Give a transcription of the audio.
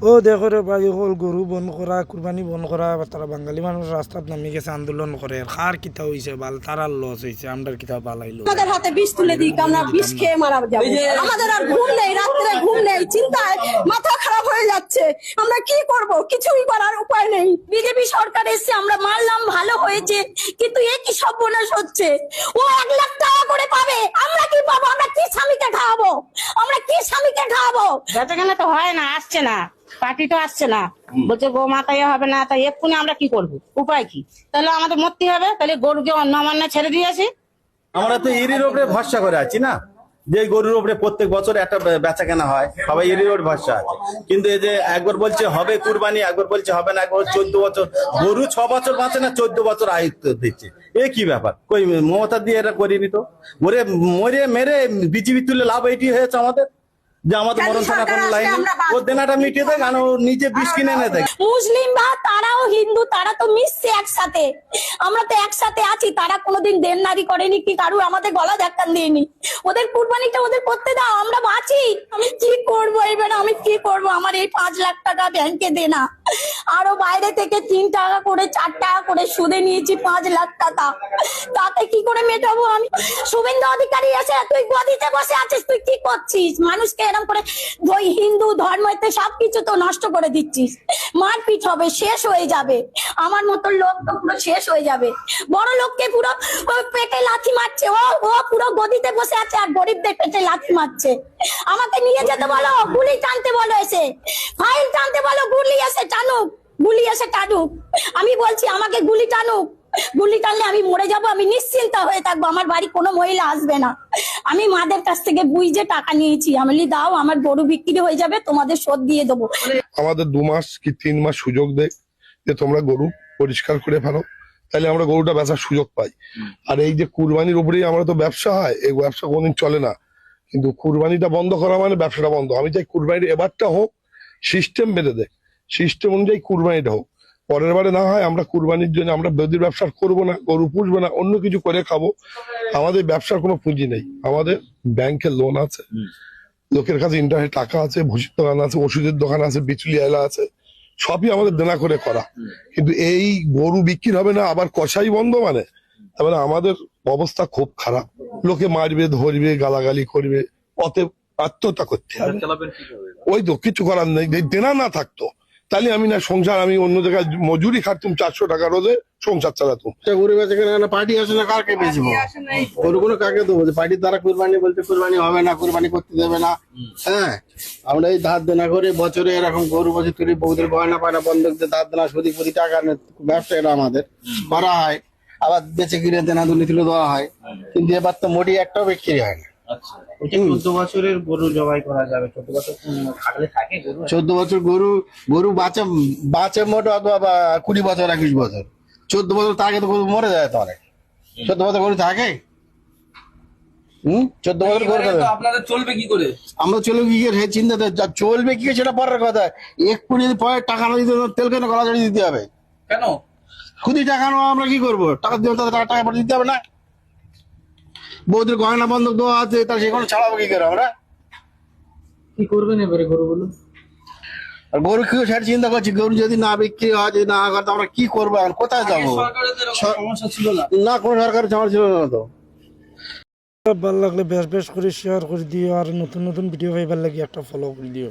ও দেখো রে ভাই হল গরু বন্ধ করা কুরবানি বন্ধ করা তারা বাঙালি মানুষ রাস্তাত নামি গেছে আন্দোলন করে কার কিতা হইছে বাল তারা লস হইছে আমরার কিতা বালাইলো আমাদের হাতে বিষ তুলে দিই আমরা বিষ খেয়ে মারা যাবো আমাদের আর ঘুম নেই রাত্রে ঘুম নেই চিন্তায় মাথা খারাপ হয়ে যাচ্ছে আমরা কি করব কিছুই করার উপায় নেই বিজেপি সরকার এসে আমরা মানলাম ভালো হয়েছে কিন্তু এ কি সর্বনাশ হচ্ছে ও 1 লাখ টাকা করে পাবে আমরা কি পাবো আমরা কি স্বামীকে খাওয়াবো বেচাকেনা তো হয় না আসছে না পার্টি তো আসছে না বলছে গো মাতাই হবে না তাই এক্ষুনি আমরা কি করব উপায় কি তাহলে আমাদের মরতে হবে তাহলে গরুকে অন্য মান্য ছেড়ে দিয়েছি আমরা তো এরির উপরে ভরসা করে আছি না যে গরুর উপরে প্রত্যেক বছর একটা বেচা কেনা হয় সবাই এরির উপরে ভরসা আছে কিন্তু এই যে একবার বলছে হবে কুরবানি একবার বলছে হবে না একবার 14 বছর গরু 6 বছর বাঁচে না 14 বছর আয়ুত্ব দিচ্ছে এ কি ব্যাপার কই মমতা দিয়ে এটা করিনি তো ওরে মরে মেরে বিজেপি তুলে লাভ এইটি হয়েছে আমাদের যে আমাদের মরণ ছাড়া কোনো লাইন ও দেনাটা মিটিয়ে দেয় কারণ নিজে বিষ কিনে এনে দেয় মুসলিম বা তারাও হিন্দু তারা তো মিশছে একসাথে আমরা তো একসাথে আছি তারা কোনোদিন দেনদারি করেনি কি কারু আমাদের গলা ধাক্কা দিইনি ওদের কুরবানিটা ওদের করতে দাও আমরা বাঁচি আমি কি করবো এবার আমি কি করব আমার এই 5 লাখ টাকা ব্যাংকে দেনা আরো বাইরে থেকে 3 টাকা করে 4 টাকা করে সুদে নিয়েছি 5 লাখ টাকা তাতে কি করে মেটাবো আমি শুভেন্দু অধিকারী আছে তুই গদিতে বসে আছিস তুই কি করছিস মানুষকে এরকম করে ওই হিন্দু ধর্মতে সবকিছু তো নষ্ট করে দিচ্ছিস মারপিট হবে শেষ হয়ে যাবে আমার মতো লোক তো পুরো শেষ হয়ে যাবে বড় লোককে পুরো পেটে লাথি মারছে ও পুরো গদিতে বসে আছে আর গরিবদের পেটে লাথি মারছে আমাকে নিয়ে যেতে বলো গুলি টানতে বলো এসে ফাইল টানতে বলো গুলি এসে টানুক আমি বলছি আমাকে গুলি টানুক গুলি টানলে আমি মরে যাব আমি নিশ্চিন্ত হয়ে থাকবো আমার বাড়ি কোনো মহিলা আসবে না আমি মাদের কাছ থেকে বুঝে টাকা নিয়েছি আমি দাও আমার গরু বিক্রি হয়ে যাবে তোমাদের শোধ দিয়ে দেবো আমাদের 2 মাস কি 3 মাস সুযোগ দেয় যে তোমরা গরু পরিষ্কার করে ফেলো তাহলে আমরা গরুটা বেচার সুযোগ পাই আর এই যে কুরবানির উপরেই আমরা তো ব্যবসা হয় এই ব্যবসা কোনদিন চলে না কিন্তু কুরবানিটা বন্ধ করা মানে ব্যবসাটা বন্ধ আমি চাই কুরবানির এবারটা হোক সিস্টেম বেঁধে দেয় সিস্টেম অনুযায়ী কুরবানিটা হোক পরের বারে না হয় আমরা কুরবানির জন্য আমরা বেদির ব্যবসা করবো না গরু পুষবো না অন্য কিছু করে খাবো আমাদের ব্যবসার কোনো পুঁজি নেই আমাদের ব্যাংকে লোন আছে লোকের কাছে ইন্টারনেট টাকা আছে ভুষির দোকান আছে ওষুধের দোকান আছে বিচুলি এলা আছে সবই আমাদের দেনা করে করা কিন্তু এই গরু বিক্রি হবে না আবার কষাই বন্ধ মানে তারপরে আমাদের অবস্থা খুব খারাপ লোকে মারবে ধরবে গালাগালি করবে পথে আত্মহত্যা করতে হবে ওই তো কিছু করার নেই দেনা না থাকতো তাহলে আমি না সংসার আমি অন্য জায়গায় মজুরি খাটতুম 400 টাকা রোজে সংসার চালাতুম গরু বেচে কেনা পার্টি আসে না কাকে বেচবো গরুগুলো কাকে দেবো পার্টির দ্বারা কুরবানি বলতে কুরবানি হবে না কুরবানি করতে দেবে না হ্যাঁ আমরা এই ধার দেনা করে বছরে এরকম গরু বছর তুলি বউদের গয়না পায়না বন্ধক দিয়ে ধার দেনা সদি প্রতি টাকা ব্যবসা এটা আমাদের করা হয় আবার বেচে কিনে দেনা দুর্নীতি তুলে দেওয়া হয় কিন্তু এবার তো মোটি একটাও বিক্রি হয় না 14 বছরের গরু জবাই করা যাবে 14 বছর থাকলে থাকে গরু 14 বছর গরু বাঁচে মোট অথবা 20 বছর 21 বছর 14 বছর থাকে তো গরু মরে যায় তো অনেক 14 বছর গরু থাকে 14 বছর গরু আপনাদের চলবে কি করে আমরা চলবে কি করে চিন্তা চলবে কি সেটা পরের কথা এক্ষুনি পরে টাকা না দিতে তেল কেন গলা জড়িয়ে দিতে হবে কেন খুদি টাকা নেওয়া আমরা কি করবো টাকা দিয়ে তাদের টাকা পরে দিতে হবে না বৌদের গয়না বন্ধক দেওয়া আছে তার সেখানে ছাড়াবো কি করে আমরা কি করবেন এবারে গরুগুলো আর গরু কি সেটা চিন্তা করছি গরু যদি না বিক্রি হয় যদি না করে আমরা কি করবো আর কোথায় যাবো সমস্যা ছিল না কোনো সরকারের সমস্যা ছিল না তো ভালো লাগলে বেশ করে শেয়ার করে দিও আর নতুন নতুন ভিডিও পাইবার লাগি একটা ফলো করে দিও।